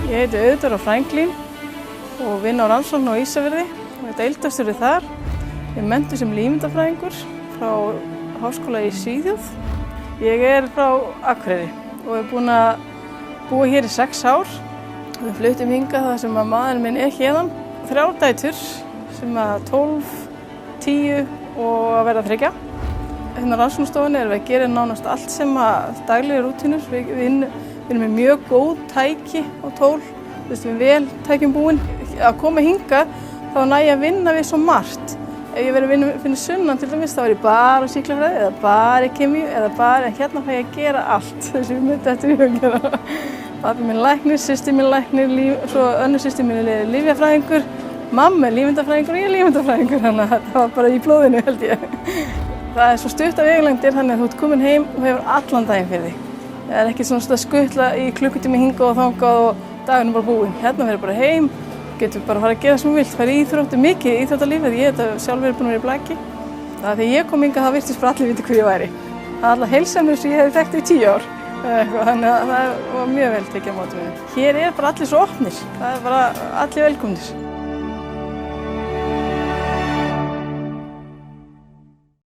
Ég heiti Auður Franklín og vinn á rannsókn á Ísafirði og er deildarstjóri þar. Ég er menntuð sem lífeindafræðingur frá háskóla í Svíþjóð. Ég er frá Akureyri og er búin að búa hér í 6 ár. Við fluttum hingað þar sem maðurinn minn er héðan. 3 dætur sem 12, 10 og að verða 3. Hérna á rannsóknarstofunni erum við að gera nánast allt sem daglegir rútínur. Við erum með mjög góð tæki og tól, við erum vel tækjum búin. Að koma hingað þá næ ég að vinna við svo margt. Ef ég verið að finna sunnan til dæmis þá er ég bara á sýklafræði eða bara í kemíu eða bara hérna fæ ég að gera allt sem ég myndi eftir að gera. Pabbi minn læknir, systir minn læknir, svo önnur systir minn er lyfjafræðingur, mamma er lífeindafræðingur og ég er lífeindafræðingur, þannig að þetta var bara í blóðinu held ég. Það er svo stutt af vegalengdir þannig að þú ert komin heim og hefur allan daginn fyrir þig. Það er ekki svona skuttla í klukkutími hingað og þangað og dagurinn bara búinn. Hérna verður bara heim, getur bara að fara að gera sem þú vilt, fara í íþróttir, mikið íþróttalífið. Ég hef sjálf verið búin að vera í blaki. Það er þegar ég kom hingað þá virtist bara allir vita hver ég væri. Það er alla heilsamur sem ég hef þekkt í 10 ár. Þannig að það var mjög vel tekið á móti mér. Hér er bara allir svo opnir. Það er bara allir velkomnir.